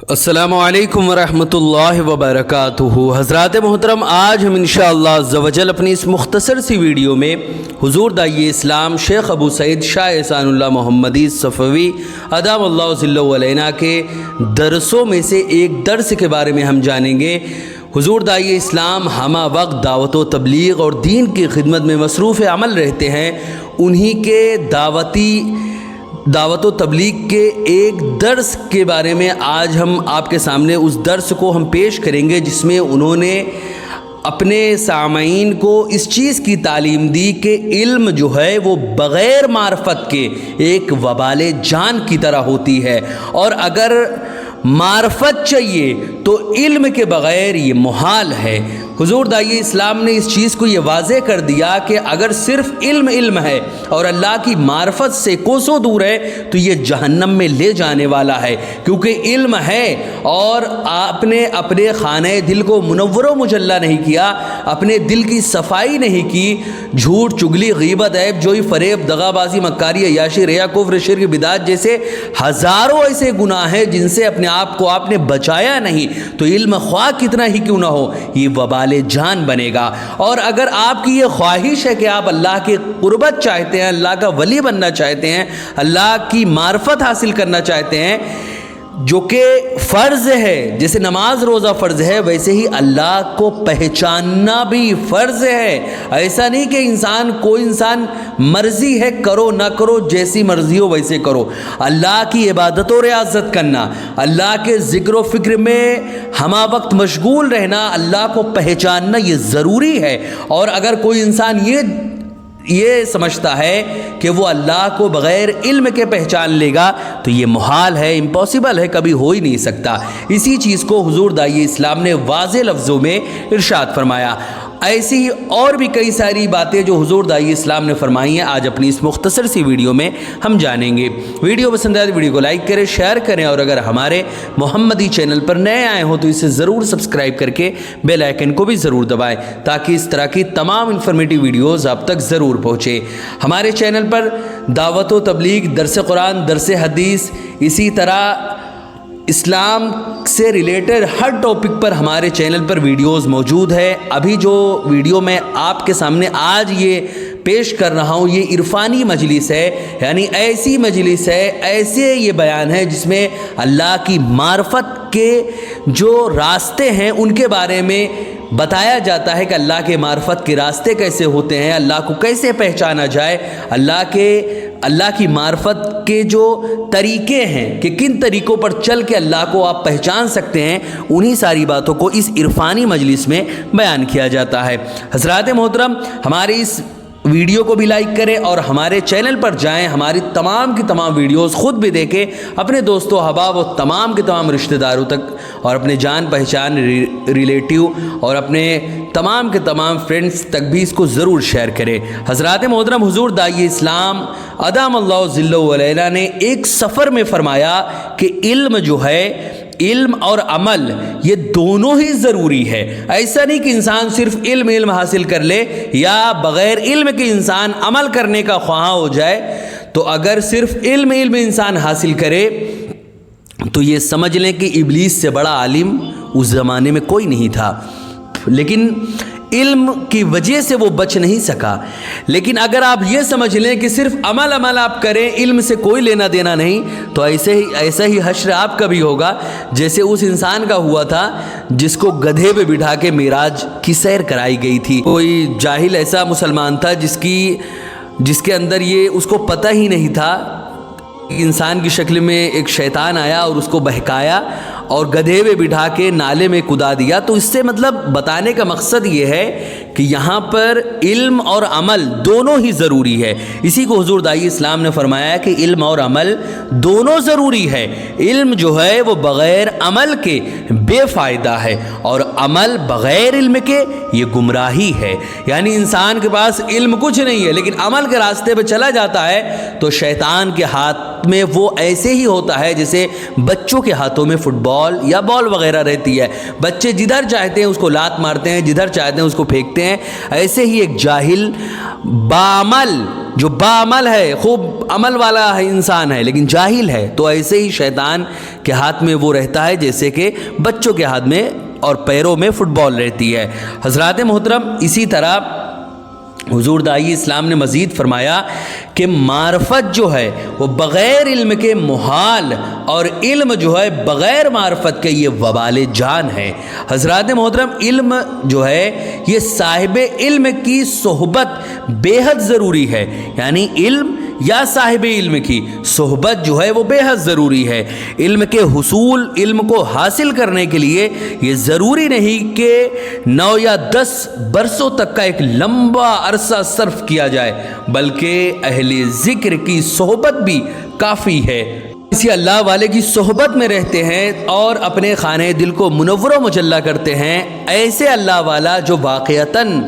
السلام علیکم ورحمۃ اللہ وبرکاتہ۔ حضرات محترم، آج ہم انشاءاللہ عز و جل اپنی اس مختصر سی ویڈیو میں حضور داعی اسلام شیخ ابو سعید شاہ احسان اللہ محمدی صفوی ادام اللہ ظلہ علینا کے درسوں میں سے ایک درس کے بارے میں ہم جانیں گے۔ حضور داعی اسلام ہمہ وقت دعوت و تبلیغ اور دین کی خدمت میں مصروف عمل رہتے ہیں۔ انہی کے دعوت و تبلیغ کے ایک درس کے بارے میں آج ہم آپ کے سامنے اس درس کو ہم پیش کریں گے، جس میں انہوں نے اپنے سامعین کو اس چیز کی تعلیم دی کہ علم جو ہے وہ بغیر معرفت کے ایک وبال جان کی طرح ہوتی ہے، اور اگر معرفت چاہیے تو علم کے بغیر یہ محال ہے۔ حضور داعی اسلام نے اس چیز کو یہ واضح کر دیا کہ اگر صرف علم ہے اور اللہ کی معرفت سے کوسوں دور ہے تو یہ جہنم میں لے جانے والا ہے، کیونکہ علم ہے اور آپ نے اپنے خانہ دل کو منور و مجلہ نہیں کیا، اپنے دل کی صفائی نہیں کی، جھوٹ، چگلی، غیبت، عیب جوئی، فریب، دغا بازی، مکاری، عیاشی، ریا، کفر، شرک، بدعت جیسے ہزاروں ایسے گناہ ہیں جن سے اپنے آپ کو آپ نے بچایا نہیں، تو علم خواہ کتنا ہی کیوں نہ ہو یہ وبال جان بنے گا۔ اور اگر آپ کی یہ خواہش ہے کہ آپ اللہ کی قربت چاہتے ہیں، اللہ کا ولی بننا چاہتے ہیں، اللہ کی معرفت حاصل کرنا چاہتے ہیں، جو کہ فرض ہے، جیسے نماز روزہ فرض ہے، ویسے ہی اللہ کو پہچاننا بھی فرض ہے۔ ایسا نہیں کہ کوئی انسان مرضی ہے کرو نہ کرو، جیسی مرضی ہو ویسے کرو۔ اللہ کی عبادت و ریاضت کرنا، اللہ کے ذکر و فکر میں ہمہ وقت مشغول رہنا، اللہ کو پہچاننا یہ ضروری ہے۔ اور اگر کوئی انسان یہ سمجھتا ہے کہ وہ اللہ کو بغیر علم کے پہچان لے گا تو یہ محال ہے، امپاسبل ہے، کبھی ہو ہی نہیں سکتا۔ اسی چیز کو حضور داعی اسلام نے واضح لفظوں میں ارشاد فرمایا۔ ایسی ہی اور بھی کئی ساری باتیں جو حضور داعی اسلام نے فرمائی ہیں آج اپنی اس مختصر سی ویڈیو میں ہم جانیں گے۔ ویڈیو پسند آئے تو ویڈیو کو لائک کریں، شیئر کریں، اور اگر ہمارے محمدی چینل پر نئے آئے ہوں تو اسے ضرور سبسکرائب کر کے بیل آئیکن کو بھی ضرور دبائیں تاکہ اس طرح کی تمام انفارمیٹیو ویڈیوز آپ تک ضرور پہنچے۔ ہمارے چینل پر دعوت و تبلیغ، درس قرآن، درس حدیث، اسی طرح اسلام سے ریلیٹڈ ہر ٹاپک پر ہمارے چینل پر ویڈیوز موجود ہے۔ ابھی جو ویڈیو میں آپ کے سامنے آج یہ پیش کر رہا ہوں یہ عرفانی مجلس ہے، یعنی ایسی مجلس ہے، ایسے یہ بیان ہے جس میں اللہ کی معرفت کے جو راستے ہیں ان کے بارے میں بتایا جاتا ہے کہ اللہ کے معرفت کے راستے کیسے ہوتے ہیں، اللہ کو کیسے پہچانا جائے، اللہ کی معرفت کے جو طریقے ہیں کہ کن طریقوں پر چل کے اللہ کو آپ پہچان سکتے ہیں، انہی ساری باتوں کو اس عرفانی مجلس میں بیان کیا جاتا ہے۔ حضرات محترم، ہمارے اس ویڈیو کو بھی لائک کریں اور ہمارے چینل پر جائیں، ہماری تمام کی تمام ویڈیوز خود بھی دیکھیں، اپنے دوستوں، احباب و تمام کے تمام رشتہ داروں تک اور اپنے جان پہچان، ریلیٹیو اور اپنے تمام کے تمام فرینڈز تک بھی اس کو ضرور شیئر کریں۔ حضرات محترم، حضور داعی اسلام ادام اللہ ظلہ علیہ نے ایک سفر میں فرمایا کہ علم جو ہے، علم اور عمل یہ دونوں ہی ضروری ہے۔ ایسا نہیں کہ انسان صرف علم حاصل کر لے یا بغیر علم کے انسان عمل کرنے کا خواہاں ہو جائے۔ تو اگر صرف علم انسان حاصل کرے تو یہ سمجھ لیں کہ ابلیس سے بڑا عالم اس زمانے میں کوئی نہیں تھا، لیکن علم کی وجہ سے وہ بچ نہیں سکا۔ لیکن اگر آپ یہ سمجھ لیں کہ صرف عمل آپ کریں، علم سے کوئی لینا دینا نہیں، تو ایسا ہی حشر آپ کا بھی ہوگا جیسے اس انسان کا ہوا تھا جس کو گدھے پہ بٹھا کے معراج کی سیر کرائی گئی تھی۔ کوئی جاہل ایسا مسلمان تھا جس کے اندر یہ اس کو پتہ ہی نہیں تھا، انسان کی شکل میں ایک شیطان آیا اور اس کو بہکایا اور گدھے پہ بٹھا کے نالے میں کدا دیا۔ تو اس سے مطلب بتانے کا مقصد یہ ہے کہ یہاں پر علم اور عمل دونوں ہی ضروری ہے۔ اسی کو حضور داعی اسلام نے فرمایا کہ علم اور عمل دونوں ضروری ہے۔ علم جو ہے وہ بغیر عمل کے بے فائدہ ہے، اور عمل بغیر علم کے یہ گمراہی ہے۔ یعنی انسان کے پاس علم کچھ نہیں ہے لیکن عمل کے راستے پہ چلا جاتا ہے تو شیطان کے ہاتھ میں وہ ایسے ہی ہوتا ہے جیسے بچوں کے ہاتھوں میں فٹ بال بال یا بال وغیرہ رہتی ہے، بچے جدھر چاہتے ہیں اس کو لات مارتے ہیں، جدھر چاہتے ہیں اس کو پھینکتے ہیں۔ ایسے ہی ایک جاہل باعمل، جو باعمل ہے، خوب عمل والا انسان ہے لیکن جاہل ہے، تو ایسے ہی شیطان کے ہاتھ میں وہ رہتا ہے جیسے کہ بچوں کے ہاتھ میں اور پیروں میں فٹ بال رہتی ہے۔ حضرات محترم، اسی طرح حضور داعی اسلام نے مزید فرمایا کہ معرفت جو ہے وہ بغیر علم کے محال، اور علم جو ہے بغیر معرفت کے یہ وبال جان ہے۔ حضرات محترم، علم جو ہے یہ صاحب علم کی صحبت بے حد ضروری ہے، یعنی علم یا صاحب علم کی صحبت جو ہے وہ بے حد ضروری ہے۔ علم کے حصول، علم کو حاصل کرنے کے لیے یہ ضروری نہیں کہ 9 یا 10 برسوں تک کا ایک لمبا عرصہ صرف کیا جائے، بلکہ اہل ذکر کی صحبت بھی کافی ہے۔ کسی اللہ والے کی صحبت میں رہتے ہیں اور اپنے خانہ دل کو منور و مجلہ کرتے ہیں، ایسے اللہ والا جو واقعتاً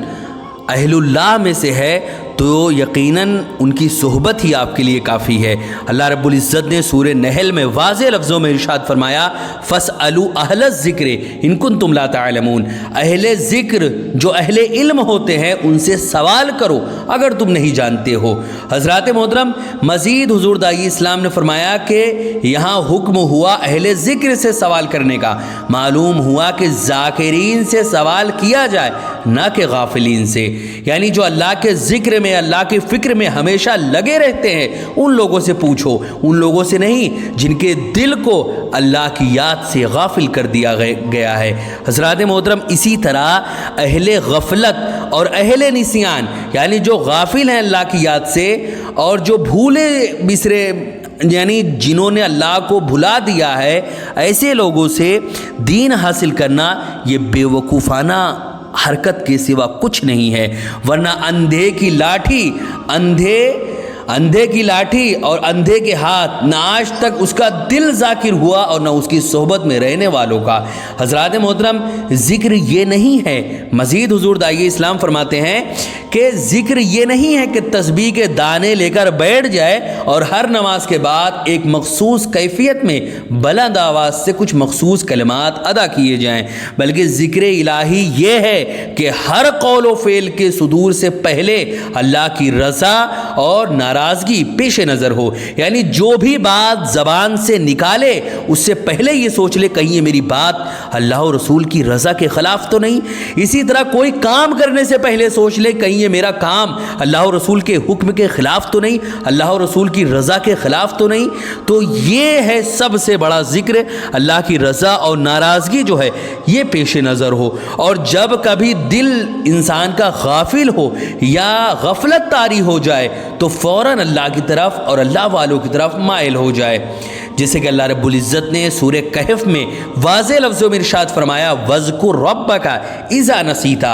اہل اللہ میں سے ہے، تو یقیناً ان کی صحبت ہی آپ کے لیے کافی ہے۔ اللہ رب العزت نے سورہ نحل میں واضح لفظوں میں ارشاد فرمایا، فَاسْأَلُوا أَهْلَ الذِّكْرِ إِن كُنتُمْ لَا تَعْلَمُونَ، اہل ذکر جو اہل علم ہوتے ہیں ان سے سوال کرو اگر تم نہیں جانتے ہو۔ حضرات محترم، مزید حضور داعی اسلام نے فرمایا کہ یہاں حکم ہوا اہل ذکر سے سوال کرنے کا، معلوم ہوا کہ ذاکرین سے سوال کیا جائے نہ کہ غافلین سے، یعنی جو اللہ کے ذکر میں، اللہ کی فکر میں ہمیشہ لگے رہتے ہیں ان لوگوں سے پوچھو، ان لوگوں سے نہیں جن کے دل کو اللہ کی یاد سے غافل کر دیا گیا ہے۔ حضرات محترم، اسی طرح اہل غفلت اور اہل نسیان، یعنی جو غافل ہیں اللہ کی یاد سے اور جو بھولے بسرے، یعنی جنہوں نے اللہ کو بھلا دیا ہے، ایسے لوگوں سے دین حاصل کرنا یہ بے وقوفانہ حرکت کے سوا کچھ نہیں ہے، ورنہ اندھے کی لاٹھی، اندھے کی لاٹھی اور اندھے کے ہاتھ، نہ آج تک اس کا دل ذاکر ہوا اور نہ اس کی صحبت میں رہنے والوں کا۔ حضرات محترم، ذکر یہ نہیں ہے، مزید حضور داعی اسلام فرماتے ہیں کہ ذکر یہ نہیں ہے کہ تسبیح کے دانے لے کر بیٹھ جائے اور ہر نماز کے بعد ایک مخصوص کیفیت میں بلند آواز سے کچھ مخصوص کلمات ادا کیے جائیں، بلکہ ذکر الہی یہ ہے کہ ہر قول و فعل کے صدور سے پہلے اللہ کی رضا اور ناراضگی پیش نظر ہو، یعنی جو بھی بات زبان سے نکالے اس سے پہلے یہ سوچ لے کہیں یہ میری بات اللہ و رسول کی رضا کے خلاف تو نہیں۔ اسی طرح کوئی کام کرنے سے پہلے سوچ لے کہیں یہ میرا کام اللہ و رسول کے حکم کے خلاف تو نہیں، اللہ و رسول کی رضا کے خلاف تو نہیں۔ تو یہ ہے سب سے بڑا ذکر، اللہ کی رضا اور ناراضگی جو ہے یہ پیش نظر ہو، اور جب کبھی دل انسان کا غافل ہو یا غفلت طاری ہو جائے تو فوراً اللہ کی طرف اور اللہ والوں کی طرف مائل ہو جائے، جیسے کہ اللہ رب العزت نے سورہ کہف میں واضح لفظوں میں ارشاد فرمایا، وَاذْكُرْ رَبَّكَ إِذَا نَسِيتَ،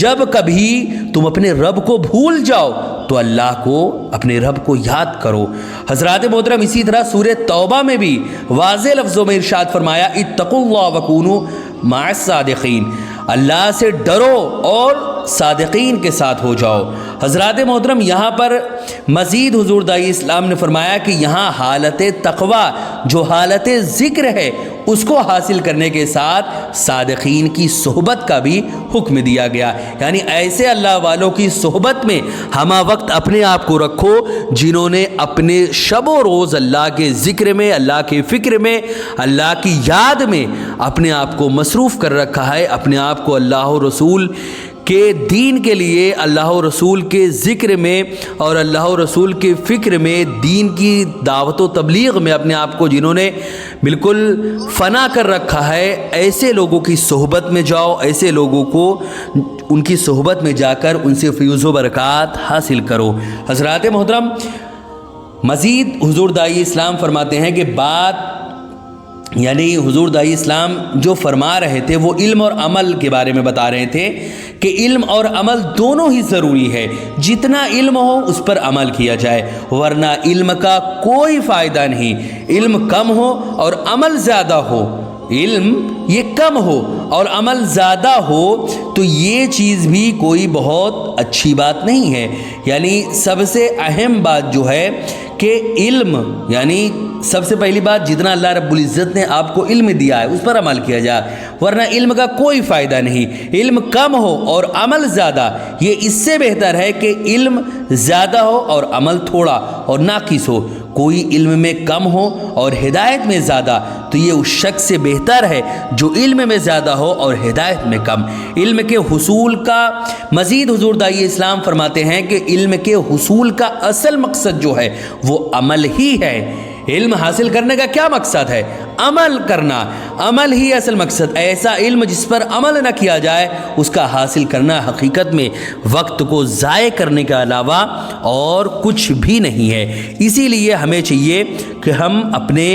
جب کبھی تم اپنے رب کو بھول جاؤ تو اللہ کو، اپنے رب کو یاد کرو۔ حضرات محترم، اسی طرح سورہ توبہ میں بھی واضح لفظوں میں ارشاد فرمایا، اتقوا اللہ وکونوا مع الصادقین، اللہ سے ڈرو اور صادقین کے ساتھ ہو جاؤ۔ حضرات محترم، یہاں پر مزید حضور داعی اسلام نے فرمایا کہ یہاں حالت تقوی جو حالت ذکر ہے اس کو حاصل کرنے کے ساتھ صادقین کی صحبت کا بھی حکم دیا گیا، یعنی ایسے اللہ والوں کی صحبت میں ہمہ وقت اپنے آپ کو رکھو جنہوں نے اپنے شب و روز اللہ کے ذکر میں، اللہ کے فکر میں، اللہ کی یاد میں اپنے آپ کو مصروف کر رکھا ہے، اپنے آپ کو اللہ و رسول کے دین کے لیے، اللہ و رسول کے ذکر میں اور اللہ و رسول کے فکر میں، دین کی دعوت و تبلیغ میں اپنے آپ کو جنہوں نے بالکل فنا کر رکھا ہے، ایسے لوگوں کی صحبت میں جاؤ، ایسے لوگوں کو ان کی صحبت میں جا کر ان سے فیض و برکات حاصل کرو۔ حضرات محترم، مزید حضور داعی اسلام فرماتے ہیں کہ بات، یعنی حضور داعی اسلام جو فرما رہے تھے وہ علم اور عمل کے بارے میں بتا رہے تھے کہ علم اور عمل دونوں ہی ضروری ہے، جتنا علم ہو اس پر عمل کیا جائے، ورنہ علم کا کوئی فائدہ نہیں۔ علم کم ہو اور عمل زیادہ ہو، علم یہ کم ہو اور عمل زیادہ ہو تو یہ چیز بھی کوئی بہت اچھی بات نہیں ہے۔ یعنی سب سے اہم بات جو ہے کہ علم، یعنی سب سے پہلی بات جتنا اللہ رب العزت نے آپ کو علم دیا ہے اس پر عمل کیا جائے، ورنہ علم کا کوئی فائدہ نہیں۔ علم کم ہو اور عمل زیادہ، یہ اس سے بہتر ہے کہ علم زیادہ ہو اور عمل تھوڑا اور ناقص ہو۔ کوئی علم میں کم ہو اور ہدایت میں زیادہ تو یہ اس شخص سے بہتر ہے جو علم میں زیادہ ہو اور ہدایت میں کم۔ علم کے حصول کا مزید حضور داعی اسلام فرماتے ہیں کہ علم کے حصول کا اصل مقصد جو ہے وہ عمل ہی ہے۔ علم حاصل کرنے کا کیا مقصد ہے؟ عمل کرنا، عمل ہی اصل مقصد۔ ایسا علم جس پر عمل نہ کیا جائے اس کا حاصل کرنا حقیقت میں وقت کو ضائع کرنے کے علاوہ اور کچھ بھی نہیں ہے۔ اسی لیے ہمیں چاہیے کہ ہم اپنے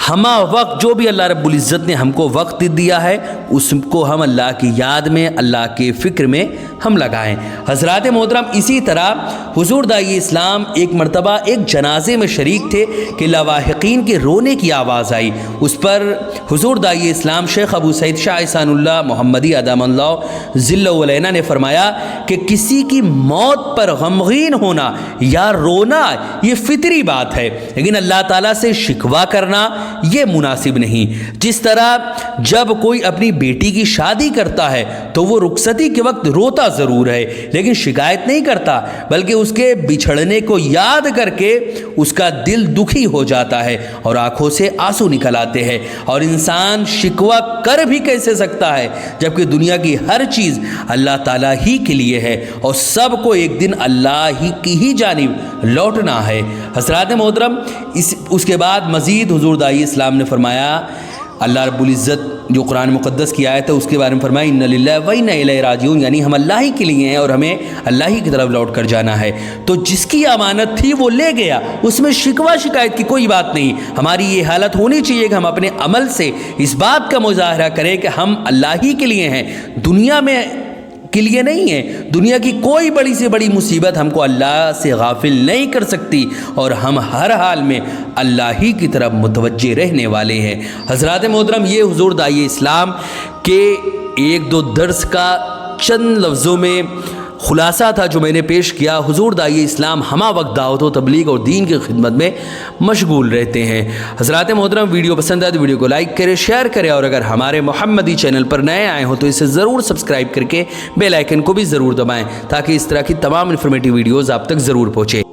ہمہ وقت جو بھی اللہ رب العزت نے ہم کو وقت دیا ہے اس کو ہم اللہ کی یاد میں، اللہ کے فکر میں ہم لگائیں۔ حضرات محترم، اسی طرح حضور داعی اسلام ایک مرتبہ ایک جنازے میں شریک تھے کہ لواحقین کے رونے کی آواز آئی۔ اس پر حضور داعی اسلام شیخ ابو سعید شاہ احسان اللہ محمدی ادام اللہ ذلہ علینا نے فرمایا کہ کسی کی موت پر غمگین ہونا یا رونا یہ فطری بات ہے، لیکن اللہ تعالیٰ سے شکوہ کرنا یہ مناسب نہیں۔ جس طرح جب کوئی اپنی بیٹی کی شادی کرتا ہے تو وہ رخصتی کے وقت روتا ضرور ہے لیکن شکایت نہیں کرتا، بلکہ اس کے بچھڑنے کو یاد کر کے اس کا دل دکھی ہو جاتا ہے اور آنکھوں سے آنسو نکل آتے ہیں۔ اور انسان شکوہ کر بھی کیسے سکتا ہے جبکہ دنیا کی ہر چیز اللہ تعالیٰ ہی کے لیے ہے اور سب کو ایک دن اللہ ہی کی ہی جانب لوٹنا ہے۔ حضرات محترم، اس کے بعد مزید حضور داعی اسلام نے فرمایا، اللہ رب العزت جو قرآن مقدس کی آیت ہے اس کے بارے میں فرمایا ان للہ و انا الیہ راجعون، یعنی ہم اللہ ہی کے لیے ہیں اور ہمیں اللہ ہی کی طرف لوٹ کر جانا ہے۔ تو جس کی امانت تھی وہ لے گیا، اس میں شکوہ شکایت کی کوئی بات نہیں۔ ہماری یہ حالت ہونی چاہیے کہ ہم اپنے عمل سے اس بات کا مظاہرہ کریں کہ ہم اللہ ہی کے لیے ہیں، دنیا میں کے لیے نہیں ہے۔ دنیا کی کوئی بڑی سے بڑی مصیبت ہم کو اللہ سے غافل نہیں کر سکتی اور ہم ہر حال میں اللہ ہی کی طرف متوجہ رہنے والے ہیں۔ حضرات محترم، یہ حضور داعی اسلام کے ایک دو درس کا چند لفظوں میں خلاصہ تھا جو میں نے پیش کیا۔ حضور داعی اسلام ہمہ وقت دعوت و تبلیغ اور دین کی خدمت میں مشغول رہتے ہیں۔ حضرات محترم، ویڈیو پسند آئے تو ویڈیو کو لائک کریں، شیئر کریں اور اگر ہمارے محمدی چینل پر نئے آئے ہوں تو اسے ضرور سبسکرائب کر کے بیل آئیکن کو بھی ضرور دبائیں تاکہ اس طرح کی تمام انفارمیٹیو ویڈیوز آپ تک ضرور پہنچے۔